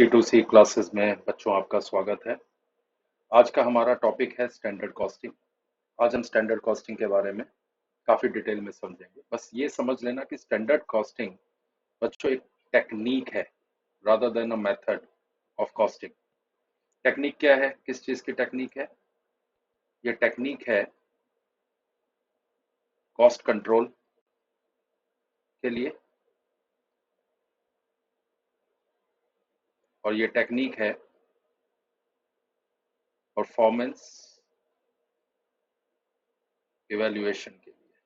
C2C classes में बच्चों आपका स्वागत है। आज का हमारा टॉपिक है स्टैंडर्ड कॉस्टिंग। आज हम स्टैंडर्ड कॉस्टिंग के बारे में काफ़ी डिटेल में समझेंगे। बस ये समझ लेना कि स्टैंडर्ड कॉस्टिंग बच्चों एक टेक्निक है rather than a method of costing. Technique क्या है? किस चीज़ की टेक्निक है? ये टेक्निक है कॉस्ट कंट्रोल के लिए, और ये टेक्निक है परफॉर्मेंस इवैल्यूएशन के लिए।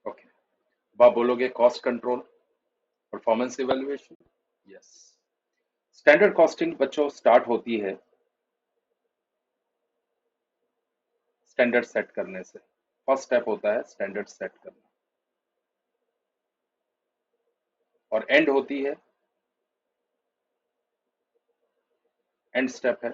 ओके, अब आप बोलोगे cost control, performance evaluation. Yes, standard costing बच्चों स्टार्ट होती है स्टैंडर्ड सेट करने से। फर्स्ट स्टेप होता है स्टैंडर्ड सेट करना, और एंड होती है, एंड स्टेप है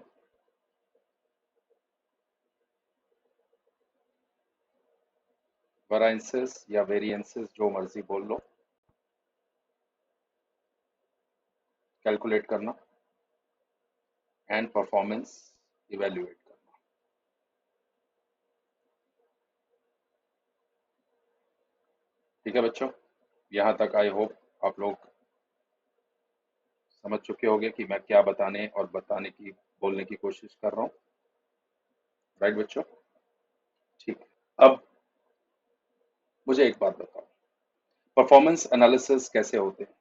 वैरिएंसेस या वेरिएंसेस, जो मर्जी बोल लो, कैलकुलेट करना एंड परफॉर्मेंस इवैल्यूएट करना। ठीक है बच्चों, यहाँ तक आई होप आप लोग समझ चुके होंगे कि मैं क्या बताने और बताने की बोलने की कोशिश कर रहा हूँ। राइट बच्चों? ठीक है, अब मुझे एक बात बताओ, परफॉर्मेंस एनालिसिस कैसे होते हैं?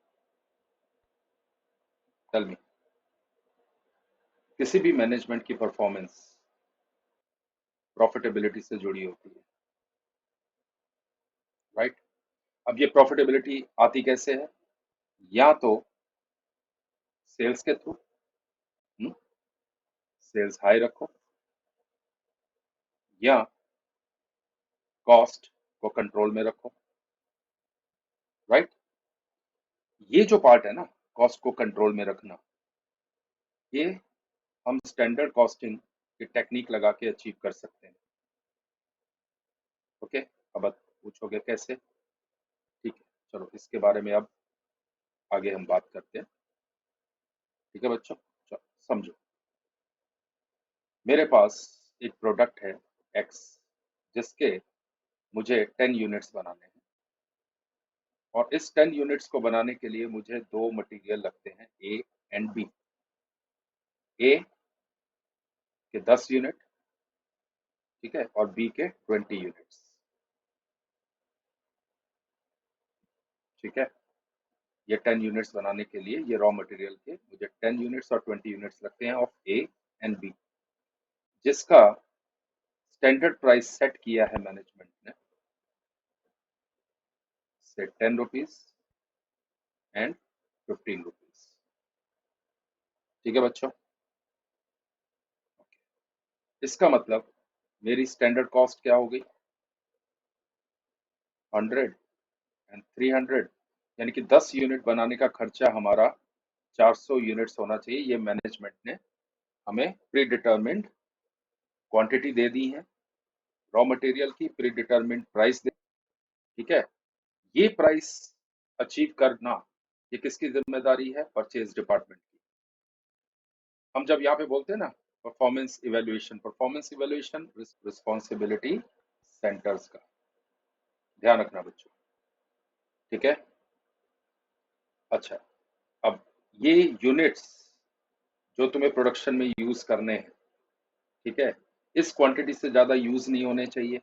Tell me. किसी भी मैनेजमेंट की परफॉर्मेंस प्रॉफिटेबिलिटी से जुड़ी होती है, राइट? अब ये प्रॉफिटेबिलिटी आती कैसे है? या तो सेल्स के थ्रू, सेल्स हाई रखो, या कॉस्ट को कंट्रोल में रखो, राइट? ये जो पार्ट है ना, कॉस्ट को कंट्रोल में रखना, ये हम स्टैंडर्ड कॉस्टिंग की टेक्निक लगा के अचीव कर सकते हैं। ओके, अब आप पूछोगे कैसे? ठीक है, चलो इसके बारे में अब आगे हम बात करते हैं। ठीक है बच्चों, चलो समझो, मेरे पास एक प्रोडक्ट है एक्स, जिसके मुझे 10 यूनिट्स बनाने हैं, और इस 10 यूनिट्स को बनाने के लिए मुझे दो मटेरियल लगते हैं, ए एंड बी। ए के 10 यूनिट, ठीक है, और बी के 20 यूनिट्स। ठीक है, ये 10 यूनिट्स बनाने के लिए ये रॉ मटेरियल के मुझे 10 यूनिट्स और 20 यूनिट्स लगते हैं ऑफ ए एंड बी, जिसका स्टैंडर्ड प्राइस सेट किया है मैनेजमेंट ने से 10 रुपीज एंड 15 रुपीज। ठीक है बच्चों? इसका मतलब मेरी स्टैंडर्ड कॉस्ट क्या हो गई? 100 एंड 300, यानी कि 10 यूनिट बनाने का खर्चा हमारा 400 यूनिट्स होना चाहिए। ये मैनेजमेंट ने हमें प्री डिटरमिन्ड क्वांटिटी दे दी है, रॉ मटेरियल की प्री डिटरमिन्ड प्राइस दे। ठीक है, ये प्राइस अचीव करना ये किसकी जिम्मेदारी है? परचेज डिपार्टमेंट की। हम जब यहाँ पे बोलते हैं ना performance evaluation, performance evaluation responsibility centres का, ध्यान रखना बच्चों। ठीक है, अच्छा, अब ये यूनिट्स जो तुम्हें प्रोडक्शन में यूज करने हैं, ठीक है, इस क्वांटिटी से ज्यादा यूज नहीं होने चाहिए,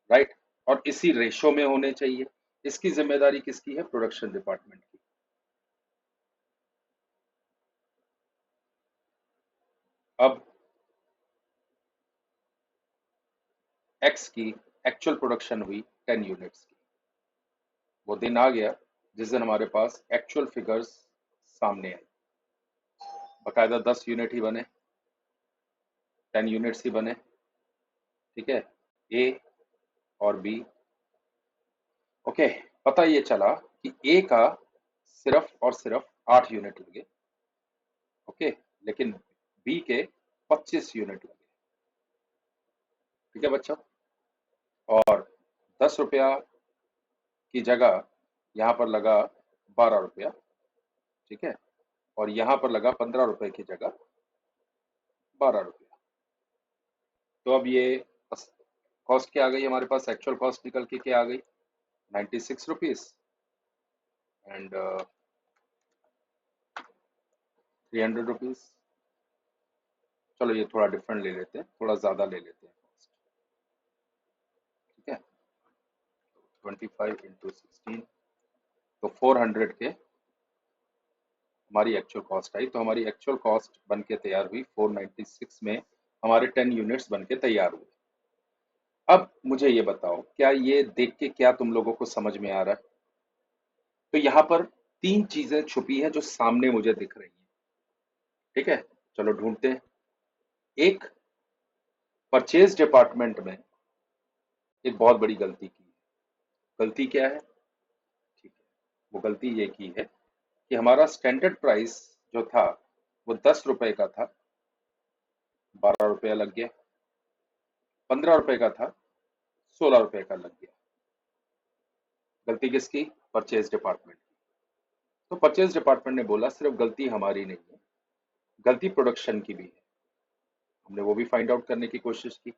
राइट? और इसी रेशो में होने चाहिए। इसकी जिम्मेदारी किसकी है? प्रोडक्शन डिपार्टमेंट की। अब एक्स की एक्चुअल प्रोडक्शन हुई 10 यूनिट्स की। वो दिन आ गया जिस दिन हमारे पास एक्चुअल फिगर्स सामने आई, बकायदा 10 यूनिट ही बने, 10 यूनिट्स ही बने। ठीक है, ए और बी। ओके, पता ये चला कि ए का सिर्फ और सिर्फ 8 यूनिट लगे, ओके, लेकिन बी के 25 यूनिट लगे। ठीक है बच्चों, और 10 रुपया की जगह यहाँ पर लगा 12 रुपया, ठीक है, और यहां पर लगा 15 रुपए की जगह 12 रुपया। तो अब ये कॉस्ट क्या आ गई हमारे पास, एक्चुअल कॉस्ट निकल के क्या आ गई, 96 रुपीज एंड 300 रुपीज। चलो ये थोड़ा डिफरेंट ले लेते हैं, थोड़ा ज्यादा ले लेते हैं कॉस्ट, ठीक है। 25 इंटू 16 तो 400 के हमारी एक्चुअल कॉस्ट आई। तो हमारी एक्चुअल कॉस्ट बन के तैयार हुई 496 में, हमारे 10 यूनिट्स बन के तैयार हुए। अब मुझे ये बताओ, क्या ये देख के क्या तुम लोगों को समझ में आ रहा है? तो यहाँ पर तीन चीजें छुपी हैं जो सामने मुझे दिख रही हैं, ठीक है। चलो ढूंढते हैं। एक, परचेज डिपार्टमेंट में एक बहुत बड़ी गलती की है। गलती क्या है? ठीक है, वो गलती ये की है कि हमारा स्टैंडर्ड प्राइस जो था वो 10 रुपए का था, 12 रुपया लग गया। 15 रुपए का था, 16 रुपए का लग गया। गलती किसकी? परचेज डिपार्टमेंट की। तो परचेज डिपार्टमेंट ने बोला सिर्फ गलती हमारी नहीं है, गलती प्रोडक्शन की भी है। हमने वो भी फाइंड आउट करने की कोशिश की।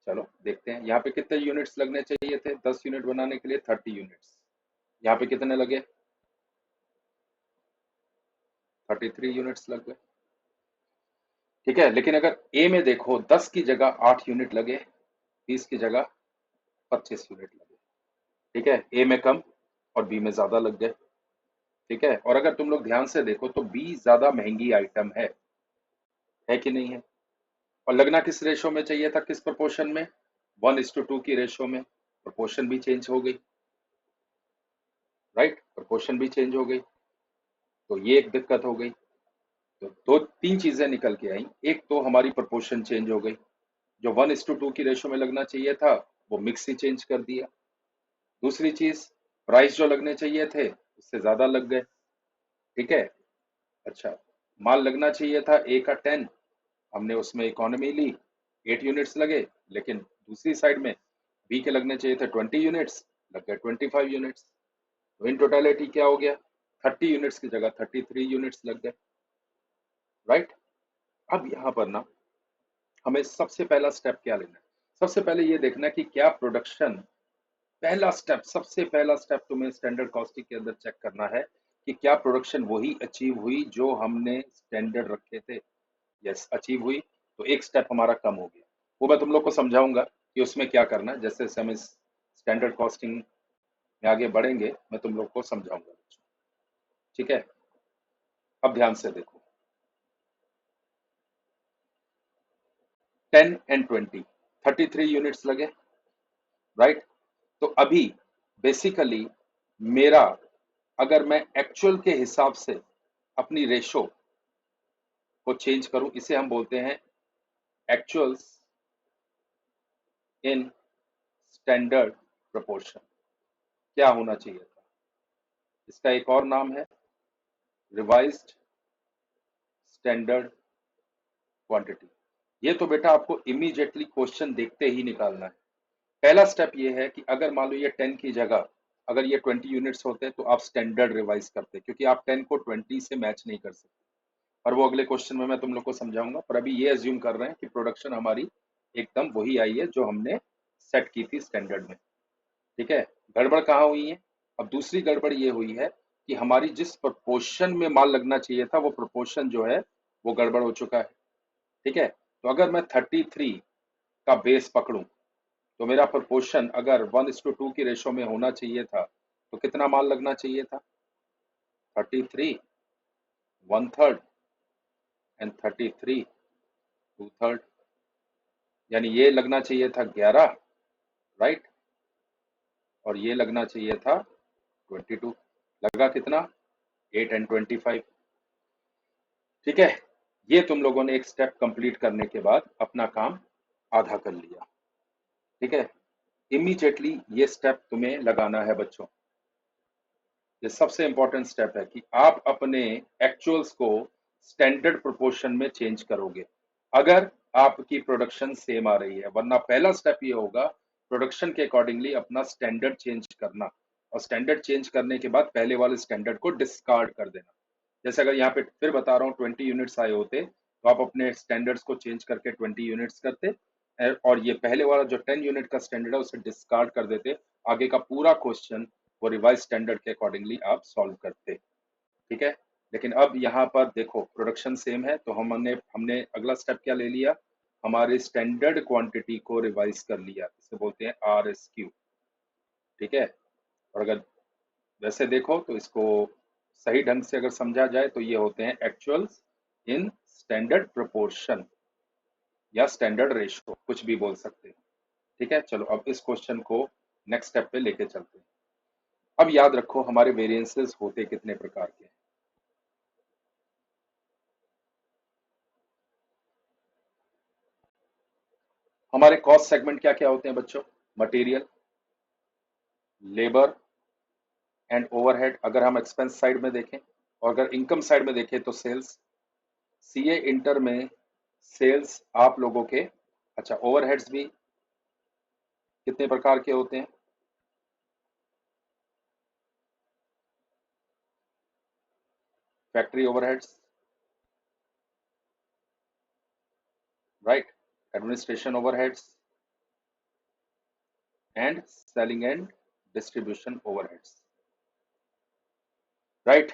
चलो देखते हैं, यहाँ पे कितने यूनिट्स लगने चाहिए थे 10 यूनिट बनाने के लिए, 30 यूनिट्स। यहाँ पे कितने लगे? 33 यूनिट्स लग गए, ठीक है। लेकिन अगर ए में देखो 10 की जगह 8 यूनिट लगे, 20 की जगह 25 यूनिट लगे, ठीक है। ए में कम और बी में ज्यादा लग गए, ठीक है। और अगर तुम लोग ध्यान से देखो तो बी ज्यादा महंगी आइटम है कि नहीं है? और लगना किस रेशो में चाहिए था, किस प्रोपोर्शन में? 1:2 की रेशो में। प्रोपोर्शन भी चेंज हो गई, राइट, प्रोपोर्शन भी चेंज हो गई, तो ये एक दिक्कत हो गई। तो दो तीन चीजें निकल के आई। एक तो हमारी प्रोपोर्शन चेंज हो गई, जो 1:2 की रेशो में लगना चाहिए था वो मिक्स ही चेंज कर दिया। दूसरी चीज, प्राइस जो लगने चाहिए थे उससे ज्यादा लग गए, ठीक है। अच्छा, माल लगना चाहिए था ए का 10, हमने उसमें इकोनॉमी ली, 8 यूनिट्स लगे। लेकिन दूसरी साइड में बी के लगने चाहिए थे 20 यूनिट्स, लग गए 25 यूनिट्स। तो इन टोटलिटी क्या हो गया, 30 यूनिट्स की जगह 33 यूनिट्स लग गए, राइट। अब यहाँ पर ना हमें सबसे पहला स्टेप क्या लेना है? सबसे पहले ये देखना है कि क्या प्रोडक्शन, पहला स्टेप, सबसे पहला स्टेप तुम्हें स्टैंडर्ड कॉस्टिंग के अंदर चेक करना है कि क्या प्रोडक्शन वही अचीव हुई जो हमने स्टैंडर्ड रखे थे। यस, अचीव हुई, तो एक स्टेप हमारा कम हो गया। वो मैं तुम लोग को समझाऊंगा कि उसमें क्या करना है। जैसे जैसे हम इस स्टैंडर्ड कॉस्टिंग में आगे बढ़ेंगे मैं तुम लोग को समझाऊंगा, ठीक है। अब ध्यान से देखो, 10 एंड 20, 33 यूनिट्स लगे, राइट। तो अभी बेसिकली मेरा, अगर मैं एक्चुअल के हिसाब से अपनी रेशो को चेंज करूं, इसे हम बोलते हैं एक्चुअल्स इन स्टैंडर्ड प्रोपोर्शन। क्या होना चाहिए था? इसका एक और नाम है रिवाइज्ड स्टैंडर्ड क्वांटिटी। ये तो बेटा आपको इमीडिएटली क्वेश्चन देखते ही निकालना है। पहला स्टेप ये है कि अगर मान लो ये 10 की जगह अगर ये 20 यूनिट्स होते तो आप स्टैंडर्ड रिवाइज करते, क्योंकि आप 10 को 20 से मैच नहीं कर सकते। और वो अगले क्वेश्चन में मैं तुम लोग को समझाऊंगा। पर अभी ये अज्यूम कर रहे हैं कि प्रोडक्शन हमारी एकदम वही आई है जो हमने सेट की थी स्टैंडर्ड में, ठीक है। गड़बड़ कहाँ हुई है? अब दूसरी गड़बड़ ये हुई है कि हमारी जिस प्रोपोर्शन में माल लगना चाहिए था वो प्रोपोर्शन जो है वो गड़बड़ हो चुका है, ठीक है। तो अगर मैं 33 का बेस पकड़ूं तो मेरा प्रोपोर्शन अगर 1:2 की रेशो में होना चाहिए था तो कितना माल लगना चाहिए था? 33 1/3 एंड 33 2/3, यानी ये लगना चाहिए था 11, राइट, और ये लगना चाहिए था 22। लगा कितना? 8 एंड 25, ठीक है। ये तुम लोगों ने एक स्टेप कंप्लीट करने के बाद अपना काम आधा कर लिया, ठीक है। इमीडिएटली ये स्टेप तुम्हें लगाना है बच्चों। ये सबसे इंपॉर्टेंट स्टेप है कि आप अपने एक्चुअल्स को स्टैंडर्ड प्रोपोर्शन में चेंज करोगे अगर आपकी प्रोडक्शन सेम आ रही है। वरना पहला स्टेप ये होगा प्रोडक्शन के अकॉर्डिंगली अपना स्टैंडर्ड चेंज करना। और स्टैंडर्ड चेंज करने के बाद पहले वाले स्टैंडर्ड को डिस्कार्ड कर देना। जैसे अगर यहाँ पे फिर बता रहा हूँ 20 यूनिट्स आए होते तो आप अपने स्टैंडर्ड्स को चेंज करके 20 यूनिट्स करते और ये पहले वाला जो 10 यूनिट का स्टैंडर्ड है उसे डिस्कार्ड कर देते। आगे का पूरा क्वेश्चन वो रिवाइज स्टैंडर्ड के अकॉर्डिंगली आप सॉल्व करते। ठीक है, लेकिन अब यहाँ पर देखो प्रोडक्शन सेम है तो हमने हमने अगला स्टेप क्या ले लिया, हमारे स्टैंडर्ड क्वांटिटी को रिवाइज कर लिया, इसे बोलते हैं RSQ। ठीक है, और अगर वैसे देखो तो इसको सही ढंग से अगर समझा जाए तो ये होते हैं एक्चुअल्स इन स्टैंडर्ड प्रोपोर्शन या स्टैंडर्ड रेशियो, कुछ भी बोल सकते हैं। ठीक है, चलो अब इस क्वेश्चन को नेक्स्ट स्टेप पे लेके चलते हैं। अब याद रखो हमारे वेरिएंसेस होते कितने प्रकार के हैं। हमारे कॉस्ट सेगमेंट क्या क्या होते हैं बच्चों, मटेरियल, लेबर एंड ओवरहेड अगर हम एक्सपेंस साइड में देखें, और अगर इनकम साइड में देखें तो सेल्स। सीए इंटर में सेल्स आप लोगों के, अच्छा ओवरहेड्स भी कितने प्रकार के होते हैं, factory overheads, right, administration overheads and selling and distribution overheads, right.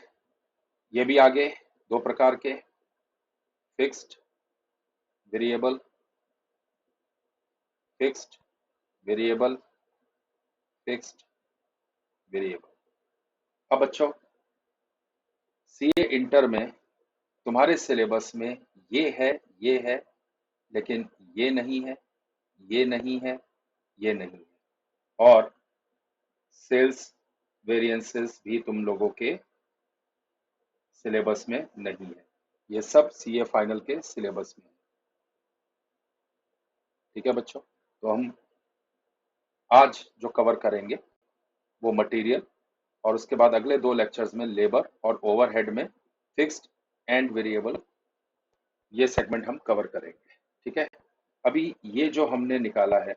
ये भी आगे दो प्रकार के, fixed variable, fixed variable, fixed variable. अब बच्चों सीए इंटर में तुम्हारे सिलेबस में ये है लेकिन ये नहीं है, ये नहीं है, ये नहीं है, और सेल्स वेरिएंसेस भी तुम लोगों के सिलेबस में नहीं है। ये सब सीए फाइनल के सिलेबस में है। ठीक है बच्चों, तो हम आज जो कवर करेंगे वो मटेरियल, और उसके बाद अगले दो लेक्चर्स में लेबर और ओवरहेड में फिक्स्ड एंड वेरिएबल, ये सेगमेंट हम कवर करेंगे। ठीक है, अभी ये जो हमने निकाला है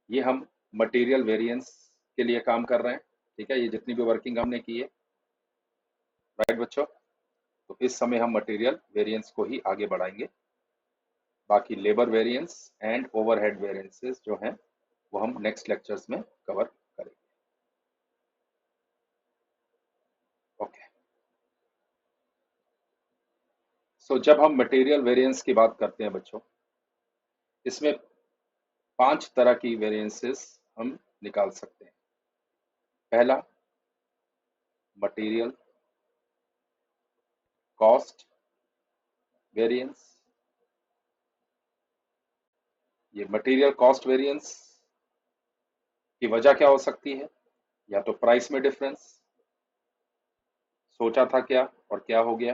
ये हम मटेरियल वेरिएंस के लिए काम कर रहे हैं। ठीक है, ये जितनी भी वर्किंग हमने की है, राइट बच्चों, तो इस समय हम मटेरियल वेरिएंस को ही आगे बढ़ाएंगे। बाकी labour variance and overhead variances जो हैं वो हम नेक्स्ट लेक्चर्स में कवर करेंगे। ओके, सो जब हम मटेरियल वेरिएंस की बात करते हैं बच्चों, इसमें 5 तरह की वेरिएंसेस हम निकाल सकते हैं। पहला, मटेरियल कॉस्ट वेरिएंस। ये मटेरियल कॉस्ट वेरिएंस की वजह क्या हो सकती है, या तो प्राइस में डिफरेंस, सोचा था क्या और क्या हो गया,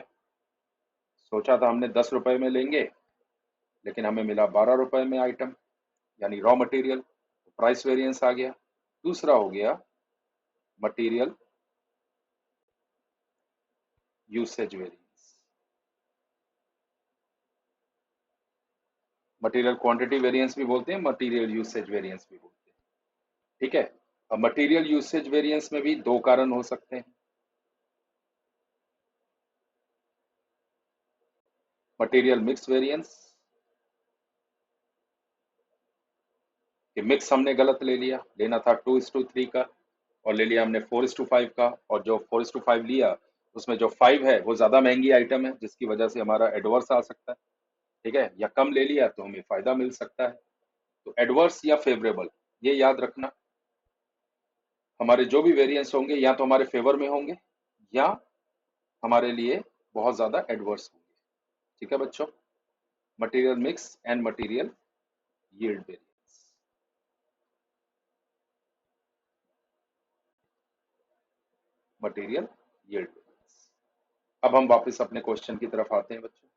सोचा था हमने 10 रुपए में लेंगे लेकिन हमें मिला 12 रुपए में आइटम, यानी रॉ मटेरियल, प्राइस वेरिएंस आ गया। दूसरा हो गया material usage variance, material quantity variance भी बोलते हैं, मटेरियल यूसेज वेरिएंस भी बोलते हैं। ठीक है, अब मटेरियल यूसेज वेरिएंस में भी दो कारण हो सकते हैं। मटेरियल मिक्स वेरिएंस, कि मिक्स हमने गलत ले लिया, लेना था 2:3 का और ले लिया हमने 4:5 का, और जो 4:5 लिया उसमें जो 5 है वो ज्यादा महंगी आइटम है जिसकी वजह से हमारा एडवर्स आ सकता है। ठीक है, या कम ले लिया तो हमें फायदा मिल सकता है। तो एडवर्स या फेवरेबल, ये याद रखना, हमारे जो भी वेरिएंस होंगे या तो हमारे फेवर में होंगे या हमारे लिए बहुत ज्यादा एडवर्स होंगे। ठीक है बच्चों, material mix and material yield variance. Material yield variance. अब हम वापस अपने क्वेश्चन की तरफ आते हैं बच्चों।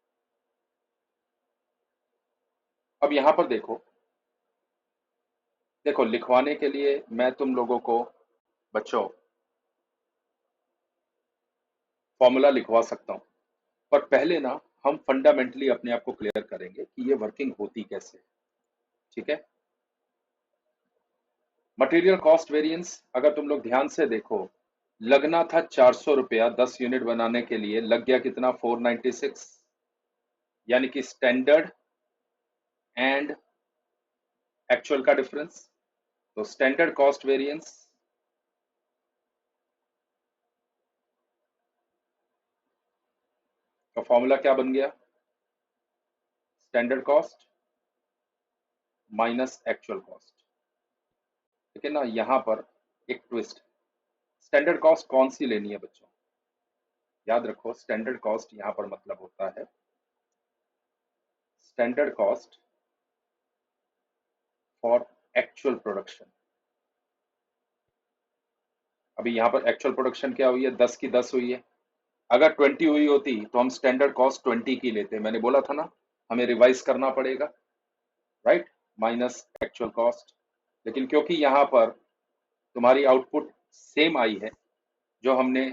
अब यहां पर देखो, देखो लिखवाने के लिए मैं तुम लोगों को बच्चों फॉर्मूला लिखवा सकता हूं, पर पहले ना हम फंडामेंटली अपने आप को क्लियर करेंगे कि ये वर्किंग होती कैसे। ठीक है, मटेरियल कॉस्ट वेरिएंस अगर तुम लोग ध्यान से देखो लगना था 400 रुपया 10 यूनिट बनाने के लिए, लग गया कितना 496, यानी कि स्टैंडर्ड एंड एक्चुअल का डिफरेंस। तो स्टैंडर्ड कॉस्ट वेरिएंस का फॉर्मूला क्या बन गया? Standard cost minus actual cost. ठीक है ना, यहां पर एक ट्विस्ट, स्टैंडर्ड कॉस्ट कौन सी लेनी है बच्चों? याद रखो, स्टैंडर्ड कॉस्ट यहां पर मतलब होता है standard cost for actual production. अभी यहां पर एक्चुअल प्रोडक्शन क्या हुई है? 10 की 10 हुई है। अगर 20 हुई होती तो हम स्टैंडर्ड कॉस्ट 20 की लेते। मैंने बोला था ना, हमें रिवाइज करना पड़ेगा, राइट, माइनस एक्चुअल कॉस्ट। लेकिन क्योंकि यहां पर तुम्हारी आउटपुट सेम आई है, जो हमने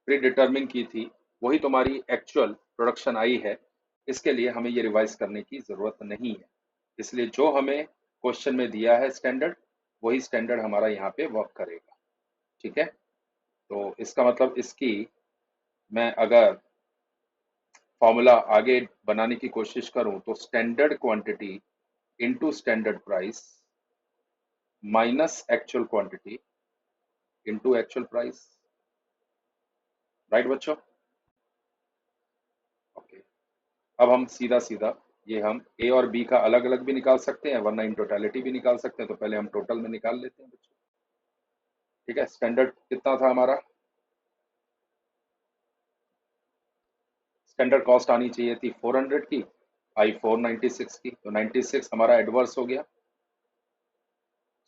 प्री डिटरमिन की थी, वही तुम्हारी एक्चुअल प्रोडक्शन आई है, इसके लिए हमें ये रिवाइज करने की जरूरत नहीं है। इसलिए जो हमें क्वेश्चन में दिया है स्टैंडर्ड, वही स्टैंडर्ड हमारा यहाँ पे वर्क करेगा। ठीक है, तो इसका मतलब इसकी मैं अगर फॉर्मूला आगे बनाने की कोशिश करूं तो standard quantity into standard price minus actual quantity into actual price. Right बच्चों? ओके, अब हम सीधा सीधा ये हम ए और बी का अलग अलग भी निकाल सकते हैं, वरना इन टोटलिटी भी निकाल सकते हैं। तो पहले हम टोटल में निकाल लेते हैं बच्चों। ठीक है, स्टैंडर्ड कितना था हमारा? स्टैंडर्ड कॉस्ट आनी चाहिए थी 400 की, आई 496 की, तो 96 हमारा एडवर्स हो गया।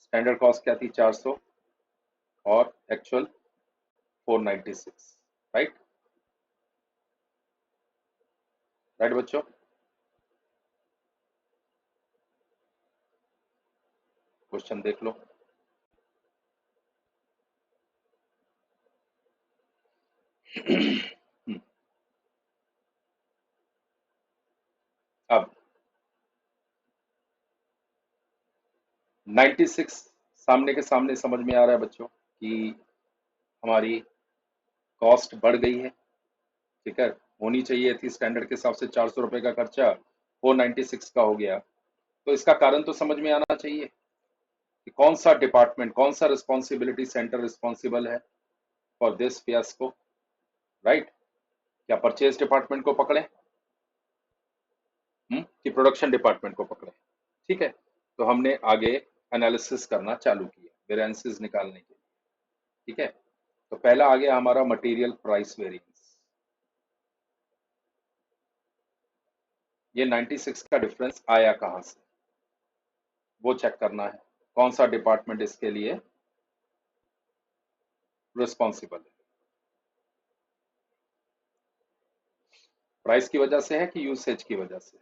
स्टैंडर्ड कॉस्ट क्या थी? 400 और एक्चुअल 496। राइट? राइट बच्चों? क्वेश्चन देख लो। अब 96 सामने के सामने समझ में आ रहा है बच्चों कि हमारी कॉस्ट बढ़ गई है। ठीक है, होनी चाहिए थी स्टैंडर्ड के हिसाब से 400 रुपए का खर्चा, 496 का हो गया। तो इसका कारण तो समझ में आना चाहिए कि कौन सा डिपार्टमेंट, कौन सा रिस्पॉन्सिबिलिटी सेंटर रिस्पॉन्सिबल है फॉर दिस फियास्को। राइट? क्या परचेज डिपार्टमेंट को पकड़े कि प्रोडक्शन डिपार्टमेंट को पकड़े? ठीक है, तो हमने आगे एनालिसिस करना चालू किया वेरिएंसेस निकालने के लिए। ठीक है, तो पहला आ गया हमारा मटेरियल प्राइस वेरिएंस। ये 96 का डिफरेंस आया कहां से, वो चेक करना है। कौन सा डिपार्टमेंट इसके लिए रिस्पॉन्सिबल है? प्राइस की वजह से है कि यूसेज की वजह से?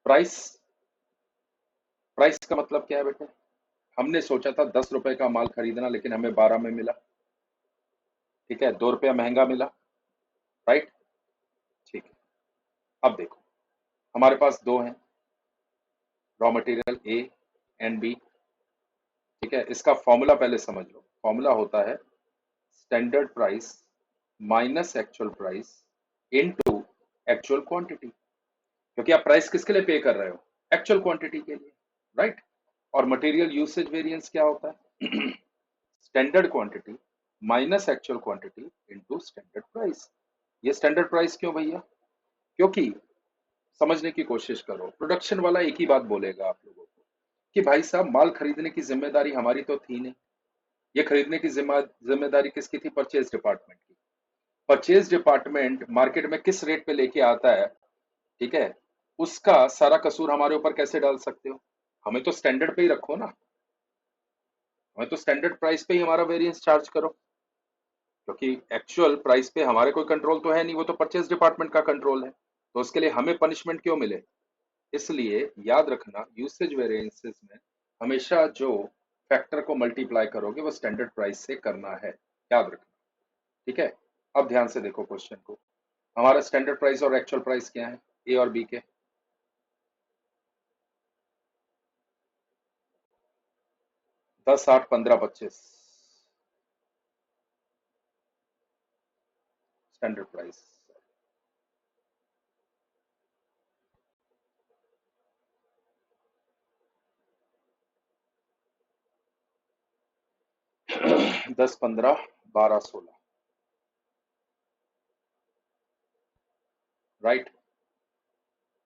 प्राइस, प्राइस का मतलब क्या है बेटे? हमने सोचा था 10 रुपए का माल खरीदना, लेकिन हमें 12 में मिला। ठीक है, 2 रुपया महंगा मिला। राइट? ठीक है, अब देखो, हमारे पास दो हैं raw material, A and B. ठीक है, इसका फॉर्मूला पहले समझ लो। फॉर्मूला होता है standard price minus actual price into actual quantity. क्योंकि आप प्राइस किसके लिए पे कर रहे हो? एक्चुअल क्वांटिटी के लिए। राइट? और मटेरियल यूसेज वेरिएंस क्या होता है? Standard quantity minus actual quantity into standard price. ये स्टैंडर्ड प्राइस क्यों भैया? क्योंकि समझने की कोशिश करो, प्रोडक्शन वाला एक ही बात बोलेगा आप लोगों को कि भाई साहब, माल खरीदने की जिम्मेदारी हमारी तो थी नहीं। ये खरीदने की जिम्मेदारी किसकी थी? परचेज डिपार्टमेंट की। परचेज डिपार्टमेंट मार्केट में किस रेट पे लेके आता है, ठीक है, उसका सारा कसूर हमारे ऊपर कैसे डाल सकते हो? हमें तो स्टैंडर्ड पे ही रखो ना, हमें तो स्टैंडर्ड प्राइस पे ही हमारा वेरिएंस चार्ज करो। क्योंकि एक्चुअल प्राइस पे हमारे कोई कंट्रोल तो है नहीं, वो तो परचेज डिपार्टमेंट का कंट्रोल है। तो उसके लिए हमें पनिशमेंट क्यों मिले? इसलिए याद रखना, यूसेज वेरिएंसेस में हमेशा जो फैक्टर को मल्टीप्लाई करोगे वो स्टैंडर्ड प्राइस से करना है, याद रखना। ठीक है, अब ध्यान से देखो क्वेश्चन को। हमारा स्टैंडर्ड प्राइस और एक्चुअल प्राइस क्या है ए और बी के? 10, 8, 15, 25। Standard price. दस, 15, 12, 16, राइट।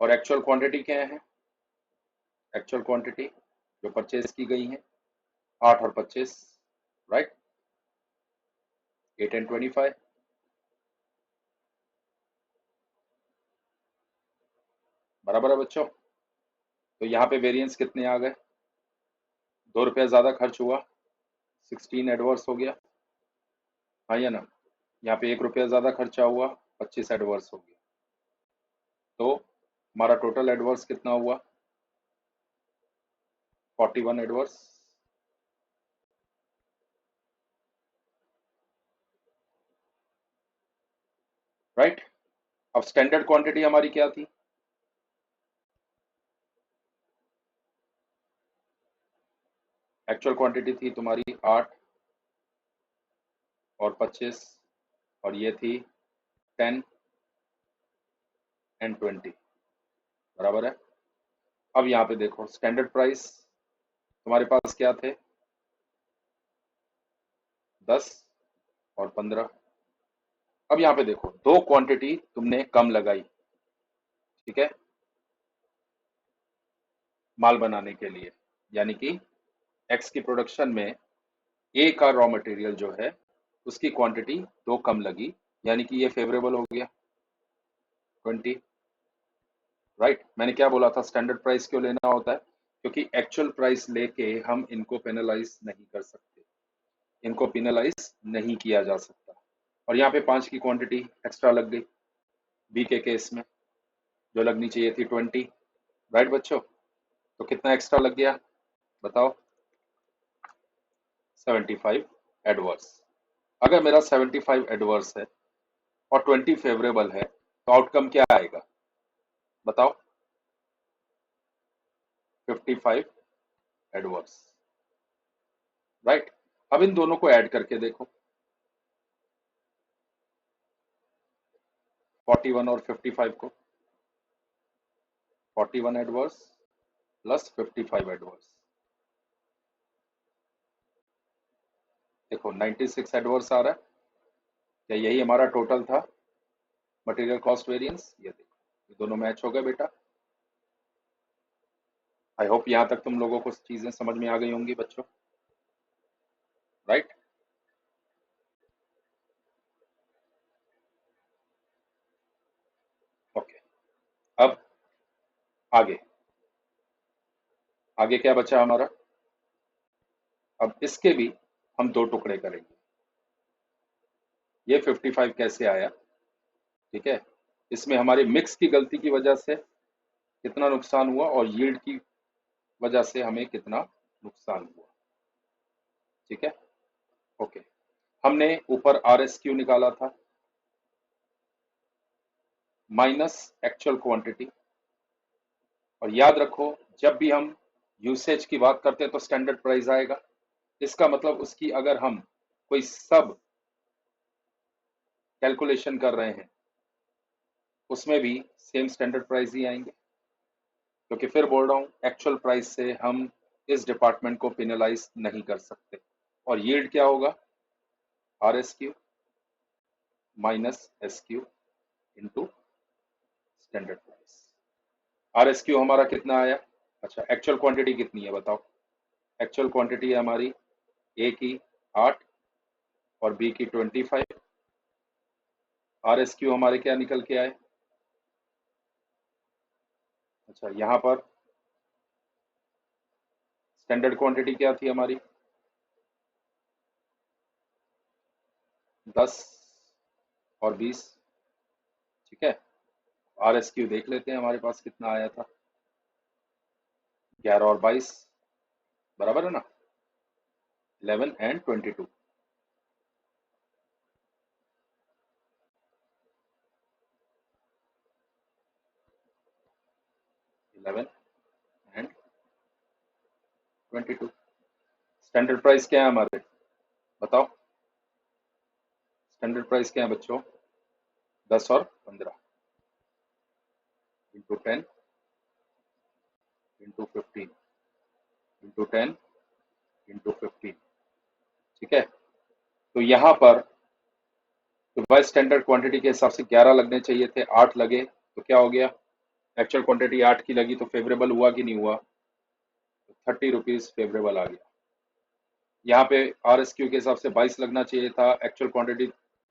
और एक्चुअल क्वांटिटी क्या है? एक्चुअल क्वांटिटी जो परचेज की गई है 8 और 25, राइट, 8 एंड 25। बराबर है बच्चों? तो यहाँ पे वेरिएंस कितने आ गए? 2 रुपया ज्यादा खर्च हुआ, 16 एडवर्स हो गया, हाँ या ना? यहाँ पे 1 रुपया ज्यादा खर्चा हुआ, 25 एडवर्स हो गया। तो हमारा टोटल एडवर्स कितना हुआ? 41 एडवर्स, राइट। अब स्टैंडर्ड क्वांटिटी हमारी क्या थी? एक्चुअल क्वांटिटी थी तुम्हारी 8 और 25, और ये थी 10 एंड 20, बराबर है। अब यहाँ पे देखो स्टैंडर्ड प्राइस तुम्हारे पास क्या थे? 10 और 15। अब यहाँ पे देखो दो क्वांटिटी तुमने कम लगाई, ठीक है, माल बनाने के लिए, यानी कि एक्स की प्रोडक्शन में ए का रॉ मटेरियल जो है उसकी क्वांटिटी दो कम लगी, यानी कि ये फेवरेबल हो गया 20, राइट। मैंने क्या बोला था, स्टैंडर्ड प्राइस क्यों लेना होता है? क्योंकि एक्चुअल प्राइस लेके हम इनको पेनलाइज नहीं कर सकते, इनको पेनलाइज नहीं किया जा सकता। और यहाँ पे 5 की क्वांटिटी एक्स्ट्रा लग गई बी के केस में, जो लगनी चाहिए थी 20, राइट बच्चों? तो कितना एक्स्ट्रा लग गया बताओ? 75 एडवर्स। अगर मेरा 75 एडवर्स है और 20 फेवरेबल है तो आउटकम क्या आएगा बताओ? 55 एडवर्स, राइट। अब इन दोनों को ऐड करके देखो, 41 और 55 को, 41 एडवर्स प्लस 55 एडवर्स, देखो 96 एडवर्स आ रहा है। क्या यही हमारा टोटल था मटेरियल कॉस्ट वेरिएंस? ये देखो ये दोनों मैच हो गए बेटा। आई होप यहाँ तक तुम लोगों को चीजें समझ में आ गई होंगी बच्चों, राइट। ओके, अब आगे आगे क्या बचा हमारा? अब इसके भी हम दो टुकड़े करेंगे। ये 55 कैसे आया? ठीक है, इसमें हमारी मिक्स की गलती की वजह से कितना नुकसान हुआ और यील्ड की वजह से हमें कितना नुकसान हुआ, ठीक है। ओके, हमने ऊपर आर एस क्यू निकाला था माइनस एक्चुअल क्वांटिटी। और याद रखो जब भी हम यूसेज की बात करते हैं तो स्टैंडर्ड प्राइस आएगा, इसका मतलब उसकी अगर हम कोई सब कैलकुलेशन कर रहे हैं उसमें भी सेम स्टैंडर्ड प्राइस ही आएंगे, क्योंकि फिर बोल रहा हूँ एक्चुअल प्राइस से हम इस डिपार्टमेंट को पेनलाइज नहीं कर सकते। और यील्ड क्या होगा? R S Q minus S Q into standard price. R S Q हमारा कितना आया? अच्छा, एक्चुअल क्वांटिटी कितनी है बताओ? एक्चुअल क्वांटिटी है हमारी ए की 8 और बी की 25। आर एस क्यू हमारे क्या निकल के आए? अच्छा, यहाँ पर स्टैंडर्ड क्वांटिटी क्या थी हमारी? 10 और 20, ठीक है। आर एस क्यू देख लेते हैं हमारे पास कितना आया था, 11 और 22, बराबर है ना? 11 and 22, eleven and 22। Standard price क्या है हमारे बताओ? स्टैंडर्ड प्राइस क्या है बच्चों? 10 और 15 इंटू 10 इंटू 15 इंटू 10 इंटू 15। ठीक है, तो यहाँ पर रिवाइज स्टैंडर्ड क्वांटिटी के हिसाब से 11 लगने चाहिए थे, 8 लगे, तो क्या हो गया, एक्चुअल क्वांटिटी 8 की लगी, तो फेवरेबल हुआ कि नहीं हुआ, तो 30 रुपीज फेवरेबल आ गया। यहाँ पे RSQ के हिसाब से 22 लगना चाहिए था, एक्चुअल क्वांटिटी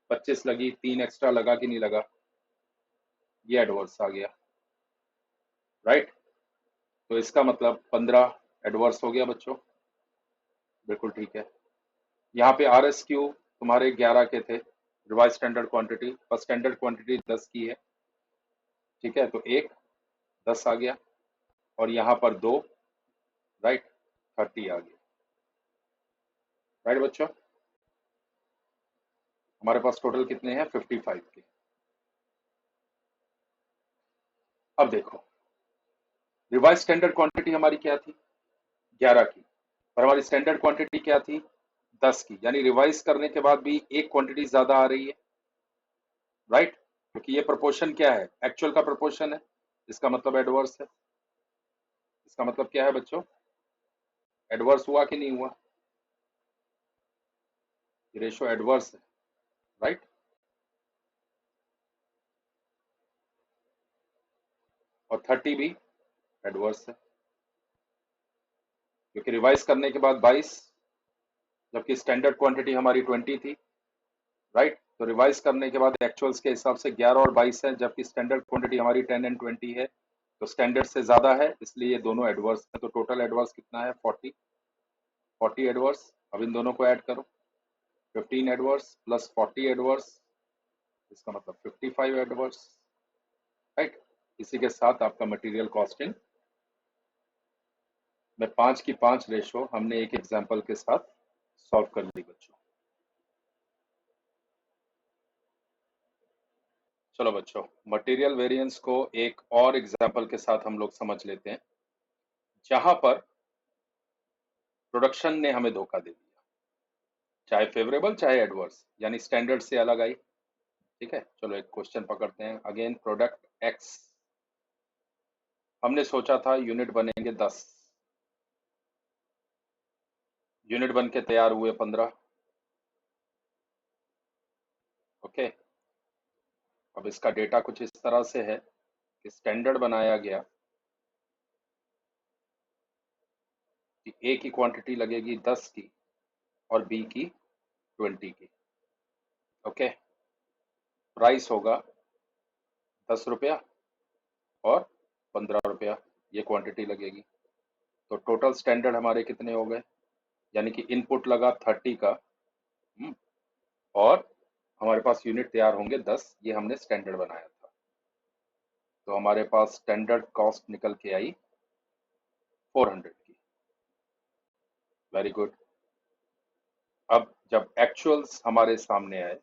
25 लगी, 3 एक्स्ट्रा लगा कि नहीं लगा, ये एडवर्स आ गया, राइट। तो इसका मतलब 15 एडवर्स हो गया बच्चों, बिल्कुल ठीक है। यहाँ पे RSQ तुम्हारे 11 के थे, रिवाइज स्टैंडर्ड क्वांटिटी, पर स्टैंडर्ड क्वांटिटी 10 की है, ठीक है, तो एक 10 आ गया, और यहाँ पर 2, राइट, 30 आ गया, राइट बच्चों। हमारे पास टोटल कितने हैं, 55 के। अब देखो, रिवाइज स्टैंडर्ड क्वांटिटी हमारी क्या थी, 11 की, और हमारी स्टैंडर्ड क्वांटिटी क्या थी, 10 की, यानी रिवाइज करने के बाद भी एक क्वांटिटी ज्यादा आ रही है, राइट, क्योंकि ये प्रोपोर्शन क्या है, एक्चुअल का प्रोपोर्शन है, इसका मतलब एडवर्स है। इसका मतलब क्या है बच्चों, एडवर्स हुआ कि नहीं हुआ, रेशो एडवर्स है, राइट। और 30 भी एडवर्स है, क्योंकि रिवाइज करने के बाद 22, जबकि स्टैंडर्ड क्वांटिटी हमारी 20 थी, राइट। तो रिवाइज करने के बाद एक्चुअल्स के हिसाब से 11 और 22 है, जबकि स्टैंडर्ड क्वांटिटी हमारी 10 एंड 20 है, तो स्टैंडर्ड से ज्यादा है, इसलिए ये दोनों एडवर्स है। तो टोटल एडवर्स कितना है, 40 एडवर्स। अब इन दोनों को ऐड करो, 15 एडवर्स प्लस 40 एडवर्स, इसका मतलब 55 एडवर्स, राइट। इसी के साथ आपका मटेरियल कॉस्टिंग में 5 की 5 रेशो हमने एक एग्जांपल के साथ सॉल्व कर ली बच्चों। चलो बच्चों, मटेरियल वेरिएंस को एक और एग्जांपल के साथ हम लोग समझ लेते हैं, जहां पर प्रोडक्शन ने हमें धोखा दे दिया, चाहे फेवरेबल चाहे एडवर्स, यानी स्टैंडर्ड से अलग आई। ठीक है, चलो एक क्वेश्चन पकड़ते हैं। अगेन प्रोडक्ट एक्स, हमने सोचा था यूनिट बनेंगे 10, यूनिट बन के तैयार हुए 15। ओके, अब इसका डेटा कुछ इस तरह से है कि स्टैंडर्ड बनाया गया कि ए की क्वांटिटी लगेगी 10 की और बी की 20 की। ओके, प्राइस होगा 10 रुपया और 15 रुपया, ये क्वांटिटी लगेगी। तो टोटल स्टैंडर्ड हमारे कितने हो गए, यानी कि इनपुट लगा 30 का, और हमारे पास यूनिट तैयार होंगे 10, ये हमने स्टैंडर्ड बनाया था। तो हमारे पास स्टैंडर्ड कॉस्ट निकल के आई 400 की। Very good. अब जब एक्चुअल्स हमारे सामने आए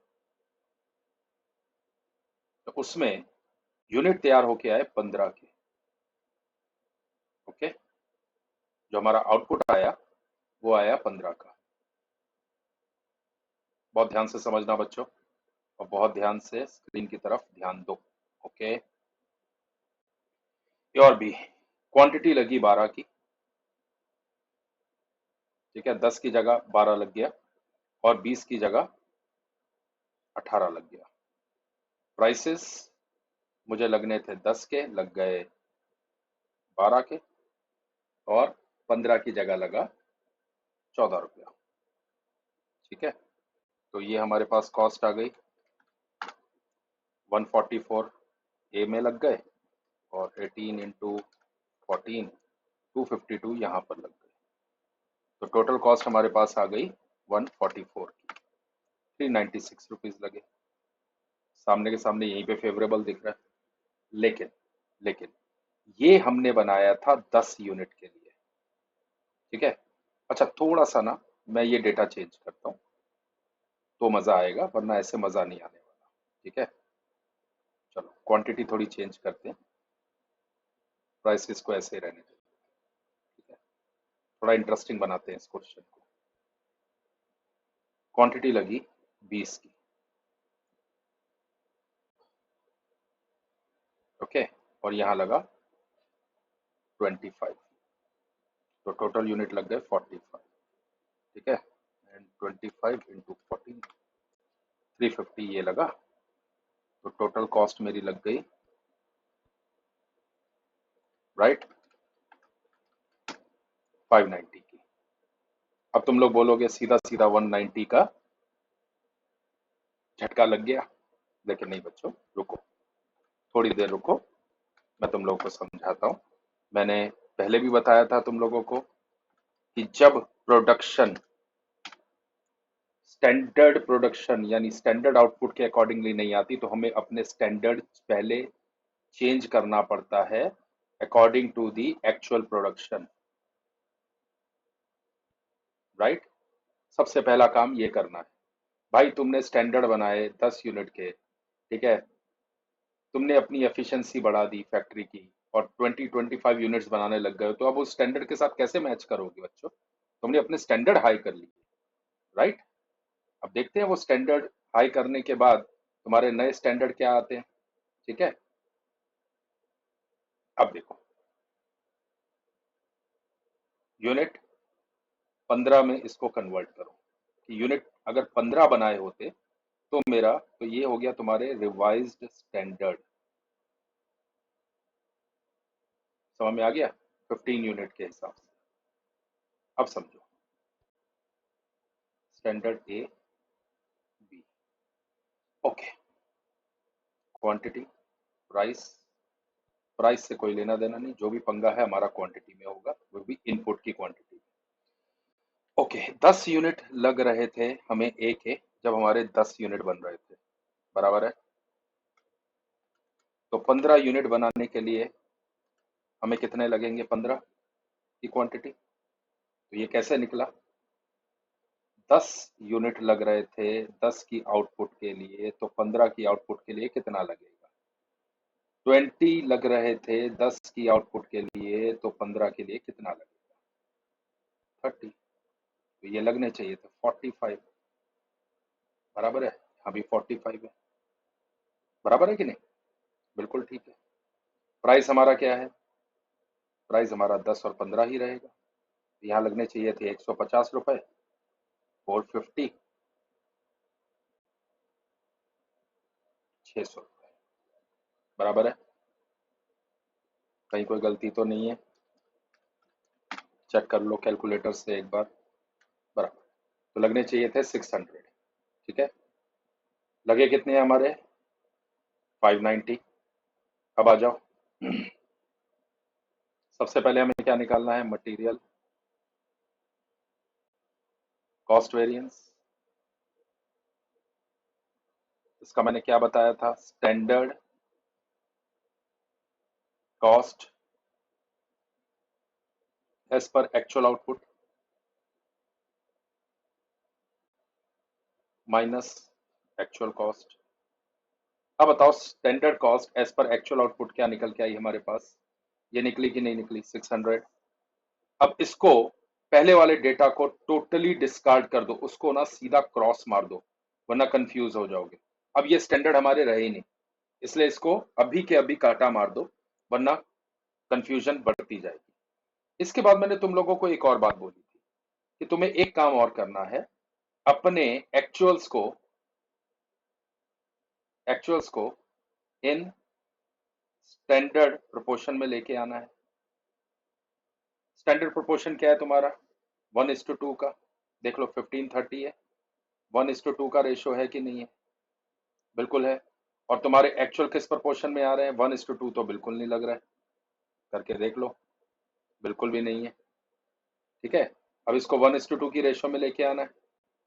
तो उसमें यूनिट तैयार होके आए 15 के। ओके, जो हमारा आउटपुट आया वो आया 15 का। बहुत ध्यान से समझना बच्चों, और बहुत ध्यान से स्क्रीन की तरफ ध्यान दो। ओके, ए और बी, क्वांटिटी लगी 12 की, ठीक है, 10 की जगह 12 लग गया, और 20 की जगह 18 लग गया। प्राइसेस मुझे लगने थे 10 के, लग गए 12 के, और 15 की जगह लगा 14 रुपया। ठीक है, तो ये हमारे पास कॉस्ट आ गई 144 ए में लग गए, और 18 इंटू 14 252 यहाँ पर लग गए। तो टोटल कॉस्ट हमारे पास आ गई 144 की, 396 रुपीज लगे। सामने के सामने यहीं पे फेवरेबल दिख रहा है, लेकिन लेकिन ये हमने बनाया था 10 यूनिट के लिए। ठीक है, अच्छा थोड़ा सा ना मैं ये डेटा चेंज करता हूँ तो मजा आएगा, वरना ऐसे मजा नहीं आने वाला। ठीक है, चलो क्वांटिटी थोड़ी चेंज करते हैं, प्राइसेस को ऐसे ही रहने देते हैं। ठीक है, थोड़ा इंटरेस्टिंग बनाते हैं इस क्वेश्चन को। क्वांटिटी लगी 20 की, और यहाँ लगा 25, तो टोटल यूनिट लग गए 45, ठीक है। एंड 25 इंटू 14, 350 ये लगा, तो टोटल कॉस्ट मेरी लग गई, राइट, 590 की। अब तुम लोग बोलोगे सीधा सीधा 190 का झटका लग गया, लेकिन नहीं बच्चों, रुको, थोड़ी देर रुको, मैं तुम लोगों को समझाता हूँ। मैंने पहले भी बताया था तुम लोगों को कि जब प्रोडक्शन स्टैंडर्ड प्रोडक्शन यानी स्टैंडर्ड आउटपुट के अकॉर्डिंगली नहीं आती, तो हमें अपने स्टैंडर्ड पहले चेंज करना पड़ता है according to the actual production, right. सबसे पहला काम ये करना है। भाई तुमने स्टैंडर्ड बनाए 10 यूनिट के, ठीक है, तुमने अपनी एफिशिएंसी बढ़ा दी फैक्ट्री की और 20-25 यूनिट्स बनाने लग गए, तो अब उस स्टैंडर्ड के साथ कैसे मैच करोगे बच्चों? तुमने अपने स्टैंडर्ड हाई कर लिए, राइट। अब देखते हैं वो स्टैंडर्ड हाई करने के बाद तुम्हारे नए स्टैंडर्ड क्या आते हैं, ठीक है। अब देखो, यूनिट 15 में इसको कन्वर्ट करो कि यूनिट अगर 15 बनाए होते तो मेरा, तो ये हो गया तुम्हारे रिवाइज्ड स्टैंडर्ड, समझ में आ गया, 15 यूनिट के हिसाब से। अब समझो, standard A B, okay, quantity, price, price से कोई लेना देना नहीं, जो भी पंगा है हमारा क्वांटिटी में होगा, वो भी इनपुट की क्वांटिटी। ओके, 10 यूनिट लग रहे थे हमें ए के, जब हमारे 10 यूनिट बन रहे थे, बराबर है। तो 15 यूनिट बनाने के लिए हमें कितने लगेंगे? 15 की क्वांटिटी। तो ये कैसे निकला? 10 यूनिट लग रहे थे 10 की आउटपुट के लिए, तो 15 की आउटपुट के लिए कितना लगेगा? 20 लग रहे थे 10 की आउटपुट के लिए, तो 15 के लिए कितना लगेगा? 30। तो ये लगने चाहिए थे 45, बराबर है, अभी 45 है, बराबर है कि नहीं? बिल्कुल ठीक है। प्राइस हमारा क्या है? प्राइस हमारा 10 और 15 ही रहेगा। यहाँ लगने चाहिए थे 150 रुपए, 450, 600 रुपए, बराबर है। कहीं कोई गलती तो नहीं है? चेक कर लो कैलकुलेटर से एक बार, बराबर। तो लगने चाहिए थे 600, ठीक है। लगे कितने हैं हमारे? 590। अब आ जाओ, सबसे पहले हमें क्या निकालना है? Material cost variance. इसका मैंने क्या बताया था? Standard cost as per actual output minus actual cost. अब बताओ, standard cost as per actual output क्या निकल के आई हमारे पास? ये निकली कि नहीं निकली? 600। अब इसको, पहले वाले डेटा को टोटली डिस्कार्ड कर दो, उसको ना सीधा क्रॉस मार दो, वरना कंफ्यूज हो जाओगे। अब ये स्टैंडर्ड हमारे रहे ही नहीं, इसलिए इसको अभी के अभी काटा मार दो, वरना कंफ्यूजन बढ़ती जाएगी। इसके बाद मैंने तुम लोगों को एक और बात बोली थी कि तुम्हें एक काम और करना है, अपने एक्चुअल्स को इन स्टैंडर्ड प्रोपोर्शन में लेके आना है। स्टैंडर्ड प्रोपोर्शन क्या है तुम्हारा? 1:2 का। देख लो 15:30 है, 1:2 का रेशो है कि नहीं है? बिल्कुल है। और तुम्हारे एक्चुअल किस प्रोपोर्शन में आ रहे हैं? 1:2 तो बिल्कुल नहीं लग रहा है, करके देख लो, बिल्कुल भी नहीं है, ठीक है। अब इसको 1:2 की रेशो में लेके आना है,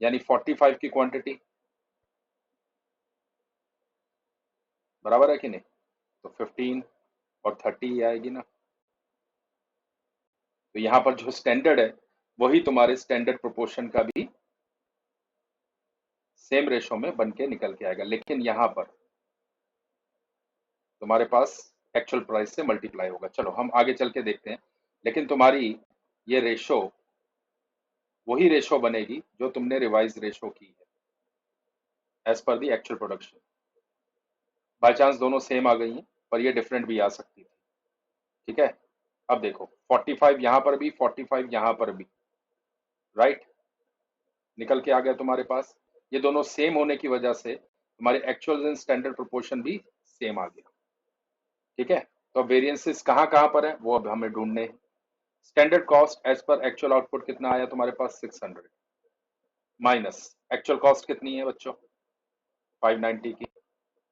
यानी 45 की क्वांटिटी, बराबर है कि नहीं? तो 15 और 30 ही आएगी ना। तो यहाँ पर जो स्टैंडर्ड है वही तुम्हारे स्टैंडर्ड प्रोपोर्शन का भी सेम रेशो में बन के निकल के आएगा, लेकिन यहाँ पर तुम्हारे पास एक्चुअल प्राइस से मल्टीप्लाई होगा। चलो हम आगे चल के देखते हैं, लेकिन तुम्हारी ये रेशो वही रेशो बनेगी जो तुमने रिवाइज रेशो की है as per the actual production. By chance दोनों सेम आ गई हैं, पर ये डिफरेंट भी आ सकती थी। ठीक है, अब देखो 45 यहां पर भी, 45 यहां पर भी, राइट, निकल के आ गया तुम्हारे पास। ये दोनों सेम होने की वजह से हमारे एक्चुअल एंड स्टैंडर्ड प्रोपोर्शन भी सेम आ गया। ठीक है, तो वेरिएंसेस कहाँ कहाँ पर है वो अब हमें ढूंढने हैं। Standard cost as per actual output कितना आया तुम्हारे पास 600, माइनस एक्चुअल कॉस्ट कितनी है बच्चों 590 की,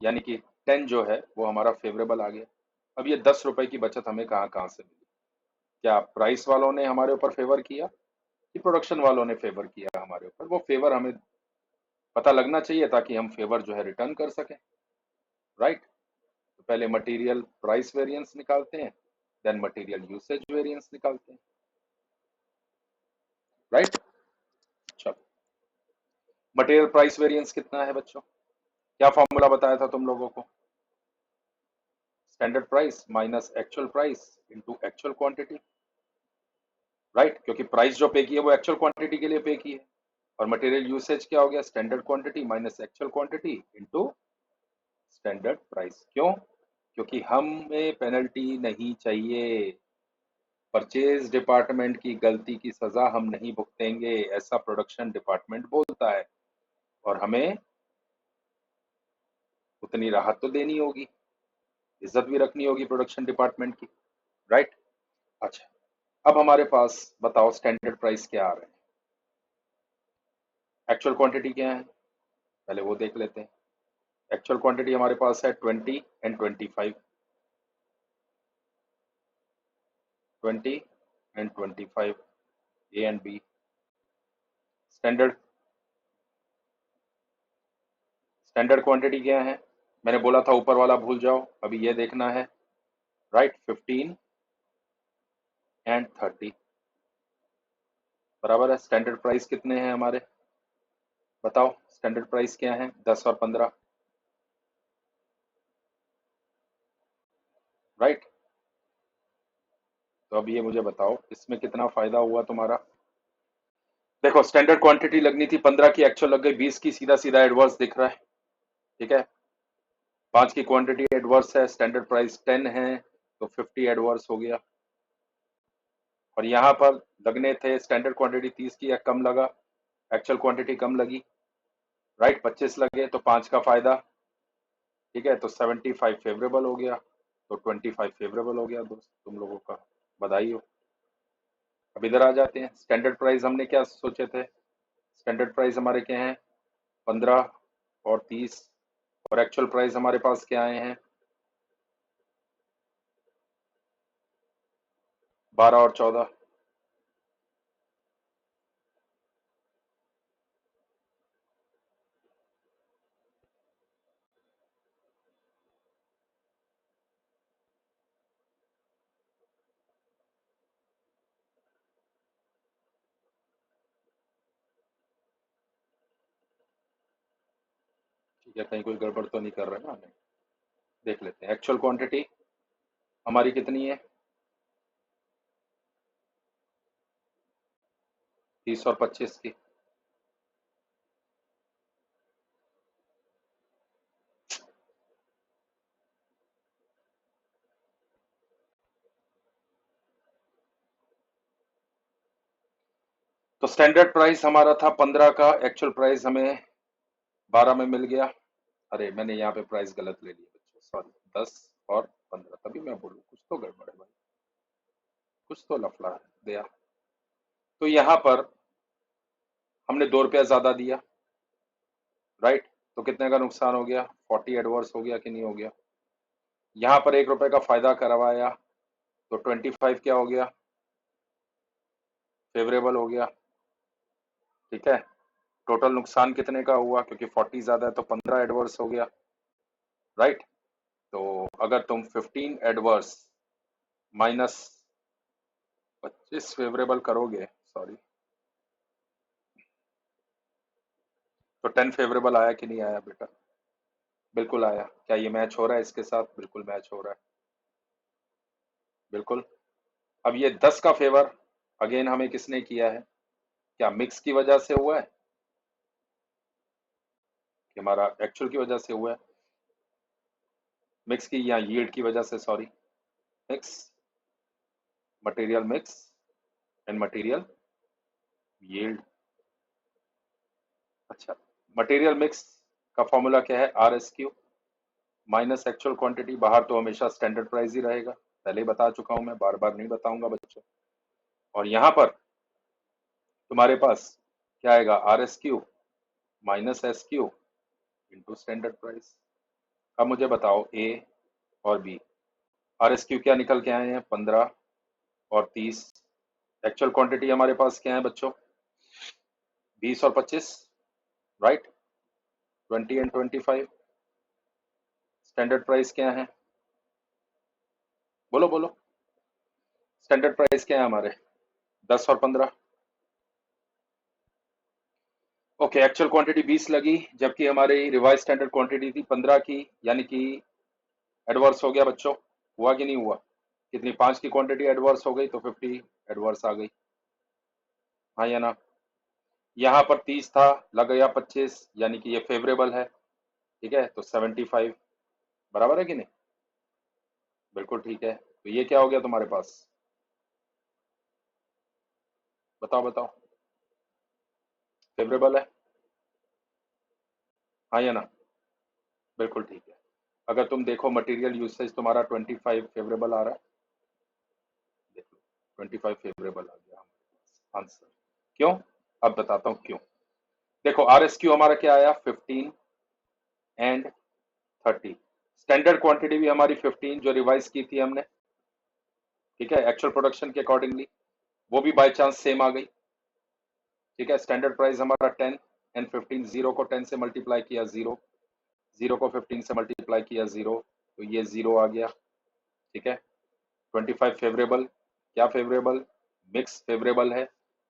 यानी कि 10 जो है वो हमारा फेवरेबल आ गया। अब ये 10 रुपए की बचत हमें कहाँ कहाँ से मिली? क्या प्राइस वालों ने हमारे ऊपर फेवर किया कि प्रोडक्शन वालों ने फेवर किया हमारे ऊपर? वो फेवर हमें पता लगना चाहिए ताकि हम फेवर जो है रिटर्न कर सकें, राइट। तो पहले मटेरियल प्राइस वेरिएंस निकालते हैं, देन मटेरियल यूसेज वेरिएंस निकालते हैं, राइट। चलो, मटेरियल प्राइस वेरिएंस कितना है बच्चों? क्या फॉर्मूला बताया था तुम लोगों को? Standard price minus actual price into actual quantity, right, क्योंकि प्राइस जो पे की है वो एक्चुअल क्वांटिटी के लिए पे की है। और मटेरियल यूसेज क्या हो गया? Standard quantity minus actual quantity into standard price. क्यों? क्योंकि हमें पेनल्टी नहीं चाहिए, परचेज डिपार्टमेंट की गलती की सजा हम नहीं भुगतेंगे, ऐसा प्रोडक्शन डिपार्टमेंट बोलता है। और हमें उतनी राहत तो देनी होगी, इज्जत भी रखनी होगी प्रोडक्शन डिपार्टमेंट की, राइट। अच्छा, अब हमारे पास बताओ स्टैंडर्ड प्राइस क्या आ रहा है, एक्चुअल क्वांटिटी क्या है, पहले वो देख लेते हैं। एक्चुअल क्वांटिटी हमारे पास है 20 and 25, 20 and 25, A and B. Standard standard quantity क्या है? मैंने बोला था ऊपर वाला भूल जाओ, अभी ये देखना है, राइट। 15 एंड 30 बराबर है। स्टैंडर्ड प्राइस कितने हैं हमारे, बताओ स्टैंडर्ड प्राइस क्या है? 10 और 15, राइट। तो अब ये मुझे बताओ इसमें कितना फायदा हुआ तुम्हारा? देखो स्टैंडर्ड क्वांटिटी लगनी थी 15 की, एक्चुअल लग गई 20 की, सीधा सीधा एडवर्स दिख रहा है। ठीक है, 5 की क्वांटिटी एडवर्स है, स्टैंडर्ड प्राइस 10 है, तो 50 एडवर्स हो गया। और यहाँ पर लगने थे स्टैंडर्ड क्वांटिटी 30 की, या कम लगा, एक्चुअल क्वांटिटी कम लगी, राइट, 25 लगे तो 5 का फायदा। ठीक है, तो 75 फेवरेबल हो गया, तो 25 फेवरेबल हो गया दोस्त तुम लोगों का, बधाई हो। अब इधर आ जाते हैं, स्टैंडर्ड प्राइस हमने क्या सोचे थे? स्टैंडर्ड प्राइस हमारे क्या हैं? 15 और 30, और एक्चुअल प्राइस हमारे पास क्या आए हैं? 12 और 14। ठीक है, कहीं कोई गड़बड़ तो नहीं कर रहे ना? नहीं, देख लेते हैं। एक्चुअल क्वांटिटी हमारी कितनी है? 30 और 25 की। तो स्टैंडर्ड प्राइस हमारा था 15 का, एक्चुअल प्राइस हमें 12 में मिल गया। अरे मैंने यहाँ पे प्राइस गलत ले लिया बच्चों, सॉरी, 10 और 15, तभी मैं बोलूँ कुछ तो गड़बड़ है भाई, कुछ तो लफड़ा है दिया। तो यहाँ पर हमने 2 रुपया ज्यादा दिया, राइट, तो कितने का नुकसान हो गया? 40 एडवर्स हो गया कि नहीं हो गया? यहाँ पर 1 रुपए का फायदा करवाया, तो 25 क्या हो गया? फेवरेबल हो गया। ठीक है, टोटल नुकसान कितने का हुआ? क्योंकि 40 ज्यादा है तो 15 एडवर्स हो गया, राइट। तो अगर तुम 15 एडवर्स माइनस 25 फेवरेबल करोगे, सॉरी, तो 10 फेवरेबल आया कि नहीं आया बेटा? बिल्कुल आया। क्या ये मैच हो रहा है इसके साथ? बिल्कुल मैच हो रहा है, बिल्कुल। अब ये 10 का फेवर अगेन हमें किसने किया है? क्या मिक्स की वजह से हुआ है कि हमारा एक्चुअल की वजह से हुआ है? मिक्स की या यील्ड की वजह से, sorry, mix, material mix and material yield. अच्छा, मटेरियल मिक्स का फॉर्मूला क्या है? RSQ minus actual quantity. बाहर तो हमेशा स्टैंडर्ड प्राइस ही रहेगा, पहले ही बता चुका हूं मैं, बार बार नहीं बताऊंगा बच्चों। और यहां पर तुम्हारे पास क्या आएगा? RSQ minus SQ into standard price. अब मुझे बताओ A और B, RSQ क्या निकल के आए हैं? 15 और 30। एक्चुअल क्वांटिटी हमारे पास क्या है बच्चों? 20 और 25, राइट, 20 एंड 25। स्टैंडर्ड प्राइस क्या है? बोलो बोलो, स्टैंडर्ड प्राइस क्या है हमारे? 10 और 15। ओके, एक्चुअल क्वांटिटी 20 लगी, जबकि हमारी रिवाइज स्टैंडर्ड क्वांटिटी थी 15 की, यानी कि एडवर्स हो गया बच्चों। हुआ कि नहीं हुआ? कितनी? 5 की क्वांटिटी एडवर्स हो गई तो 50 एडवर्स आ गई, हाँ या ना? यहाँ पर 30 था, लग गया 25, यानी कि ये फेवरेबल है, ठीक है, तो 75 बराबर है कि नहीं? बिल्कुल ठीक है। तो ये क्या हो गया तुम्हारे पास? बताओ बताओ, फेवरेबल है, हाँ या ना? बिल्कुल ठीक है। अगर तुम देखो मटेरियल यूसेज तुम्हारा 25 फेवरेबल आ रहा है, देखो 25 फेवरेबल आ गया हमारे पास आंसर। क्यों? अब बताता हूँ क्यों। देखो RSQ हमारा क्या आया? 15 एंड 30। स्टैंडर्ड क्वांटिटी भी हमारी 15 जो रिवाइज की थी हमने, ठीक है, एक्चुअल प्रोडक्शन के अकॉर्डिंगली, वो भी बाय चांस सेम आ गई, ठीक है। स्टैंडर्ड प्राइस हमारा 10 एंड 15, 0 को 10 से मल्टीप्लाई किया 0, 0 को 15 से मल्टीप्लाई किया 0, तो ये 0 आ गया, ठीक है। 25 फेवरेबल, क्या फेवरेबल? मिक्स फेवरेबल है,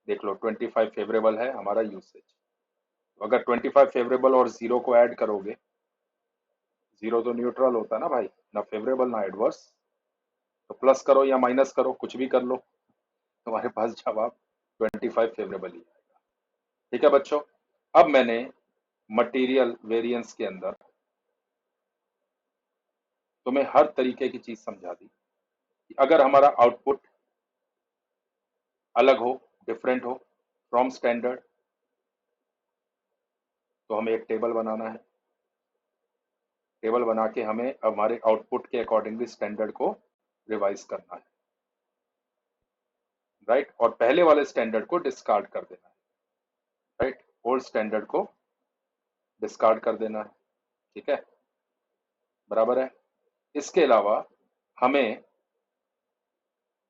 देख लो 25 फेवरेबल है हमारा यूसेज। तो अगर 25 फेवरेबल और 0 को ऐड करोगे, 0 तो न्यूट्रल होता है ना भाई, ना फेवरेबल ना एडवर्स, तो प्लस करो या माइनस करो, कुछ भी कर लो, तुम्हारे पास जवाब 25 फेवरेबल ही आएगा, ठीक है बच्चों। अब मैंने मटेरियल वेरिएंस के अंदर तुम्हें हर तरीके की चीज समझा दी कि अगर हमारा आउटपुट अलग हो, डिफरेंट हो फ्रॉम स्टैंडर्ड, तो हमें एक टेबल बनाना है। टेबल बना के हमें हमारे आउटपुट के अकॉर्डिंगली स्टैंडर्ड को रिवाइज करना है, राइट, और पहले वाले स्टैंडर्ड को डिस्कार्ड कर देना है, राइट, ओल्ड स्टैंडर्ड को डिस्कार्ड कर देना है, ठीक है, बराबर है। इसके अलावा हमें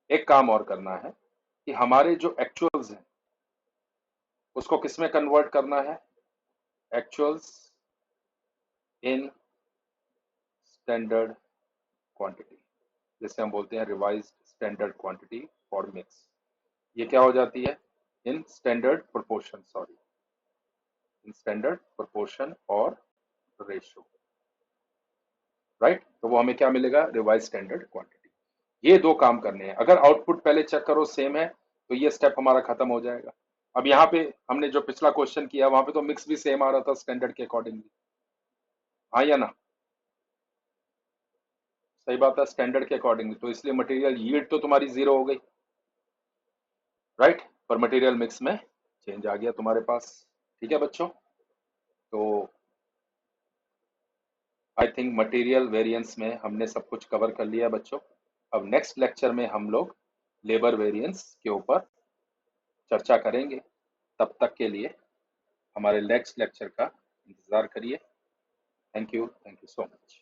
एक काम और करना है कि हमारे जो एक्चुअल्स हैं उसको किस में कन्वर्ट करना है? एक्चुअल्स इन स्टैंडर्ड क्वांटिटी, जिसे हम बोलते हैं revised standard quantity for mix. ये क्या हो जाती है? In standard proportion, sorry, in standard proportion और रेशो, राइट। तो वो हमें क्या मिलेगा? Revise standard quantity. ये दो काम करने हैं। अगर आउटपुट पहले चेक करो सेम है तो ये स्टेप हमारा खत्म हो जाएगा। अब यहाँ पे हमने जो पिछला क्वेश्चन किया वहां पे तो मिक्स भी सेम आ रहा था स्टैंडर्ड के अकॉर्डिंगली, हाँ या ना? सही बात है, स्टैंडर्ड के अकॉर्डिंगली, तो इसलिए मटेरियल यील्ड तो तुम्हारी 0 हो गई, राइट, पर मटेरियल मिक्स में चेंज आ गया तुम्हारे पास, ठीक है बच्चों। तो आई थिंक मटेरियल वेरिएंस में हमने सब कुछ कवर कर लिया बच्चों। अब नेक्स्ट लेक्चर में हम लोग लेबर वेरिएंस के ऊपर चर्चा करेंगे। तब तक के लिए हमारे नेक्स्ट लेक्चर का इंतजार करिए। Thank you so much.